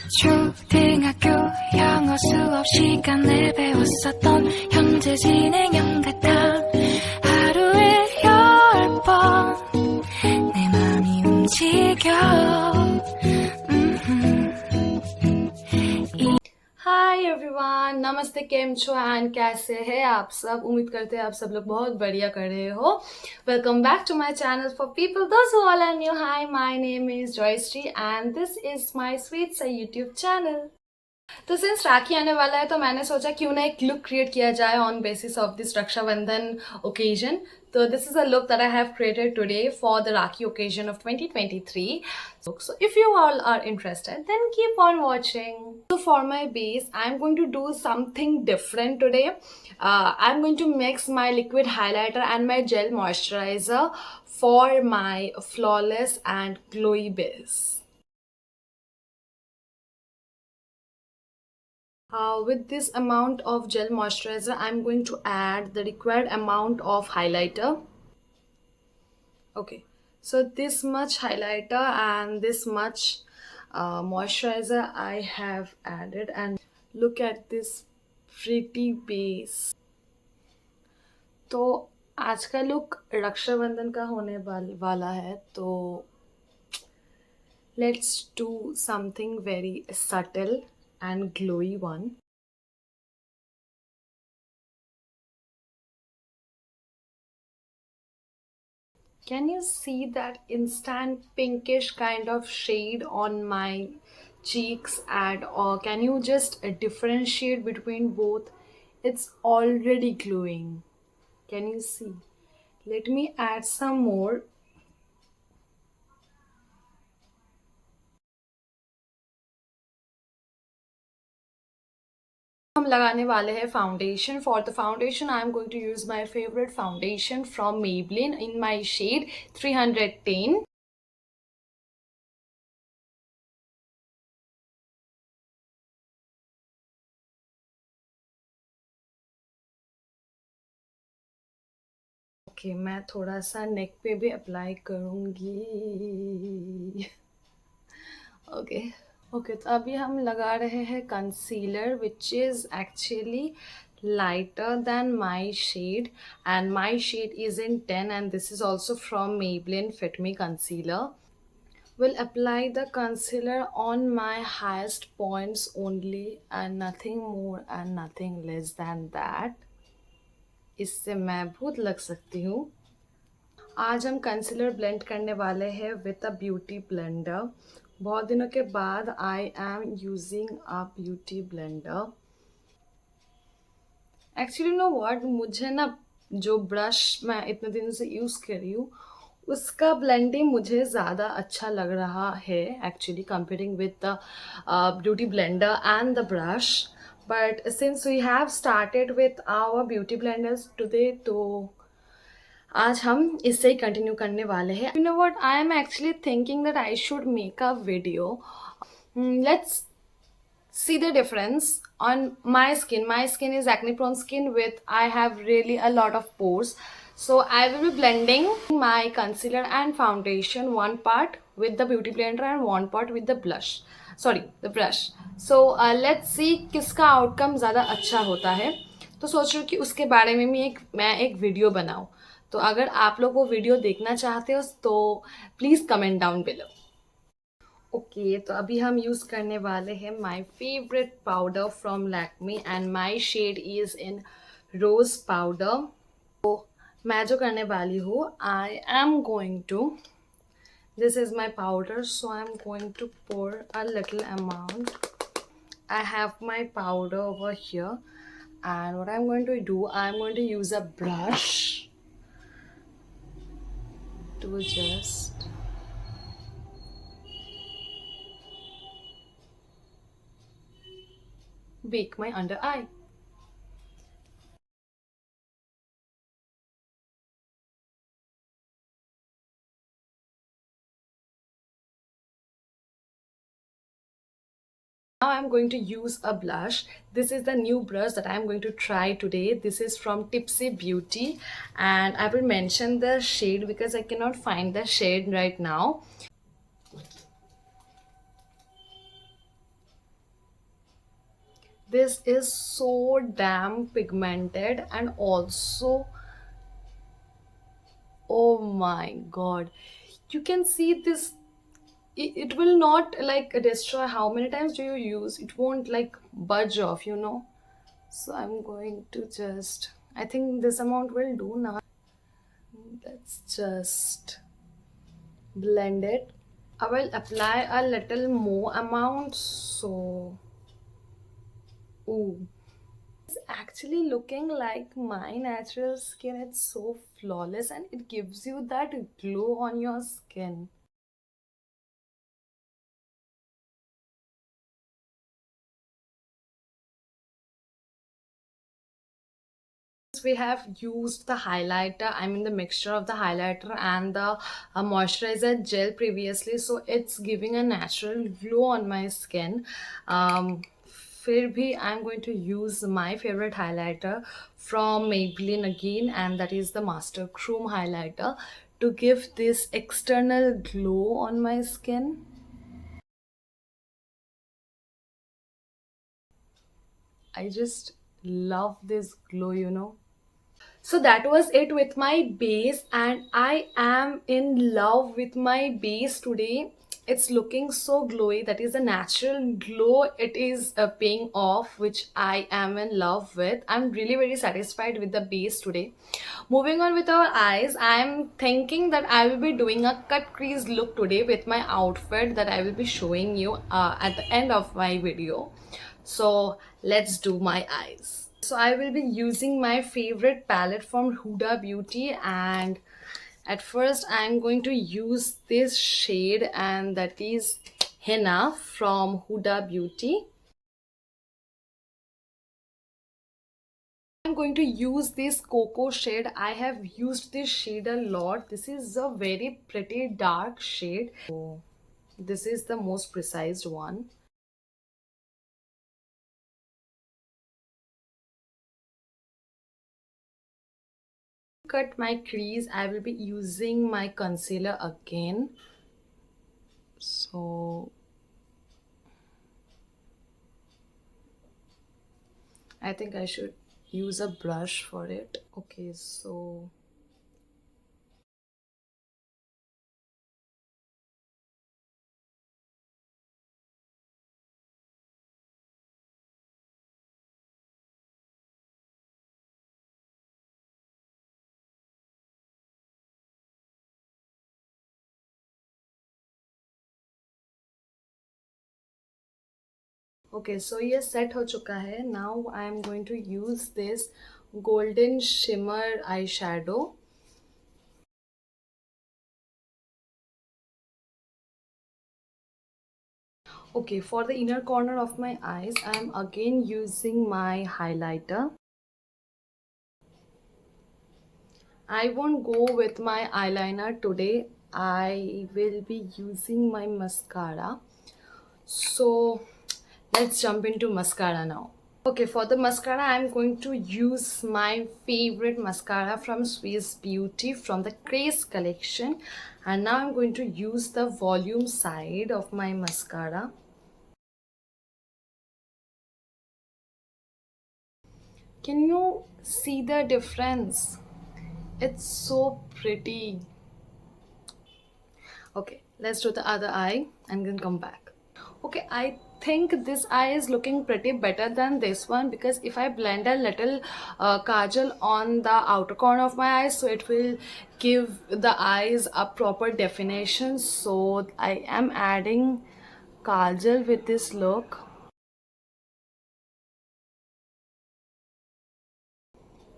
초등학교 영어 수업 시간에 배웠었던 현재 진행형 같아 하루에 10번 내 맘이 움직여 hi everyone, नमस्ते, केम छो and कैसे हैं आप सब। उम्मीद करते हैं आप सब लोग बहुत बढ़िया कर रहे हो। Welcome back to my channel for people those who all are new. Hi, my name is Jayshree and this is my sweet सा यूट्यूब चैनल। तो सिंस राखी आने वाला है तो मैंने सोचा क्यों ना एक लुक क्रिएट किया जाए on basis of this Raksha Bandhan occasion. So this is a look that I have created today for the Rakhi occasion of 2023. So if you all are interested, then keep on watching. So for my base, I'm going to do something different today. I'm going to mix my liquid highlighter and my gel moisturizer for my flawless and glowy base. With this amount of gel moisturizer, I'm going to add the required amount of highlighter. Okay, so this much highlighter and this much moisturizer I have added, and look at this pretty base. तो आज का look Rakshabandhan का होने वाला है, तो let's do something very subtle and glowy one. Can you see that instant pinkish kind of shade on my cheeks, or can you just differentiate between both? It's already glowing. Can you see? Let me add some more. हम लगाने वाले हैं foundation. For the foundation I am going to use my favourite foundation from Maybelline in my shade 310. Okay, मैं थोड़ा सा नेक पे भी apply करूँगी. ओके, तो अभी हम लगा रहे हैं concealer which is actually lighter than my shade, and my shade is in 10, and this is also from Maybelline Fit Me concealer. Will apply the concealer on my highest points only and nothing more and nothing less than that. इससे मैं भूत लग सकती हूँ. आज हम concealer blend करने वाले हैं विद अ ब्यूटी ब्लेंडर. बहुत दिनों के बाद I am using a beauty blender. Actually know what, मुझे ना जो ब्रश मैं इतने दिनों से यूज़ कर रही हूँ उसका ब्लेंडिंग मुझे ज़्यादा अच्छा लग रहा है actually comparing with the beauty blender and the brush. But since we have started with our beauty blenders today, तो आज हम इससे ही कंटिन्यू करने वाले हैं. You know what, I am actually thinking that I should make a video. Let's see the difference on my skin. My skin is acne prone skin with I have really a lot of pores. So I will be blending my concealer and foundation, one part with the beauty blender and one part with the blush. Sorry, the brush. So let's see किसका outcome ज़्यादा अच्छा होता है. तो सोच रही हूँ कि उसके बारे में मैं एक वीडियो बनाऊँ. तो अगर आप लोग वो वीडियो देखना चाहते हो तो please comment down below. Okay, तो अभी हम यूज़ करने वाले हैं my favourite powder from Lakme and my shade is in rose powder. तो मैं जो करने वाली हूँ, I am going to, this is my powder, so I am going to pour a little amount. I have my powder over here, and what I'm going to do, I'm going to use a brush to just bake my under eye. Now I'm going to use a blush. This is the new blush that I'm going to try today. This is from Tipsy Beauty, and I will mention the shade because I cannot find the shade right now. This is so damn pigmented, and also, oh my god, you can see this. It will not like destroy. How many times do you use? It won't like budge off. So I'm going to just, I think this amount will do now. Let's just blend it. I will apply a little more amount. So, ooh, it's actually looking like my natural skin. It's so flawless and it gives you that glow on your skin. We have used the highlighter, I mean the mixture of the highlighter and the moisturizer gel previously, so it's giving a natural glow on my skin. फिर भी I'm going to use my favorite highlighter from Maybelline again, and that is the Master Chrome highlighter to give this external glow on my skin. I just love this glow. So that was it with my base, and I am in love with my base today. It's looking so glowy. That is a natural glow. It is paying off, which I am in love with. I'm really very satisfied with the base today. Moving on with our eyes, I'm thinking that I will be doing a cut crease look today with my outfit that I will be showing you at the end of my video. So let's do my eyes. So I will be using my favorite palette from Huda Beauty, and at first I'm going to use this shade, and that is Henna from Huda Beauty. I'm going to use this cocoa shade. I have used this shade a lot. This is a very pretty dark shade. So this is the most precise one. Cut my crease, I will be using my concealer again. So I think I should use a brush for it. Okay, so okay, so ये set हो चुका है. Now I am going to use this golden shimmer eyeshadow. Okay, for the inner corner of my eyes, I am again using my highlighter. I won't go with my eyeliner today. I will be using my mascara. So let's jump into mascara now. Okay, for the mascara, I'm going to use my favorite mascara from Swiss Beauty from the Craze collection. And now I'm going to use the volume side of my mascara. Can you see the difference? It's so pretty. Okay, let's do the other eye and then come back. Okay, I think this eye is looking pretty better than this one, because if I blend a little kajal on the outer corner of my eyes, so it will give the eyes a proper definition. So I am adding kajal with this look.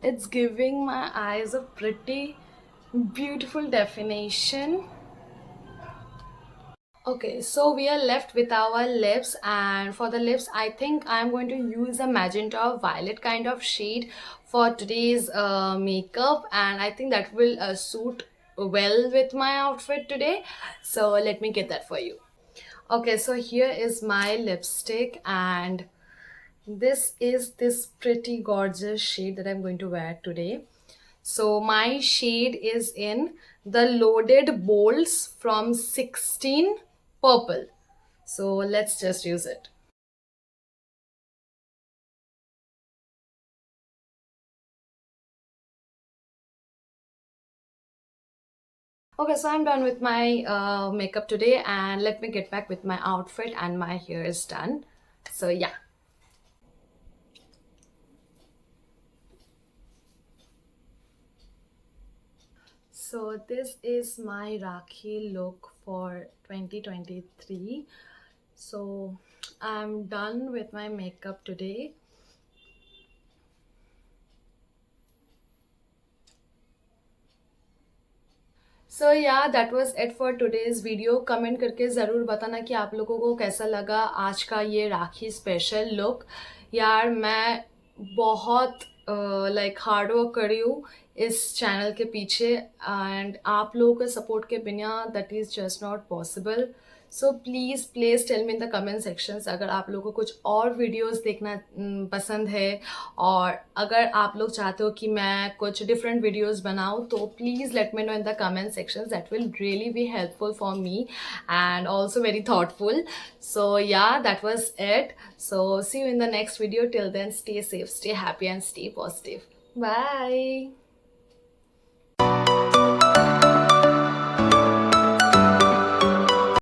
It's giving my eyes a pretty beautiful definition. Okay, so we are left with our lips, and for the lips, I think I'm going to use a magenta violet kind of shade for today's makeup, and I think that will suit well with my outfit today. So let me get that for you. Okay, so here is my lipstick, and this is this pretty gorgeous shade that I'm going to wear today. So my shade is in the Loaded Bolts from 16 Purple. So let's just use it. Okay, so I'm done with my makeup today, and let me get back with my outfit, and my hair is done. So yeah. So this is my Rakhi look for 2023. So I'm done with my makeup today. सो या that was it for today's video. Comment करके ज़रूर बताना कि आप लोगों को कैसा लगा आज का ये राखी स्पेशल लुक. यार मैं बहुत लाइक हार्ड वर्क करी हूँ इस चैनल के पीछे, एंड आप लोगों के सपोर्ट के बिना that is just not possible. So please tell me in the comment sections अगर आप लोगों को कुछ और वीडियोस देखना पसंद है, और अगर आप लोग चाहते हो कि मैं कुछ डिफरेंट वीडियोस बनाऊँ, तो please let me know in the comment sections. That will really be helpful for me and also very thoughtful. So yeah, that was it. So see you in the next video. Till then, stay safe, stay happy, and stay positive. Bye.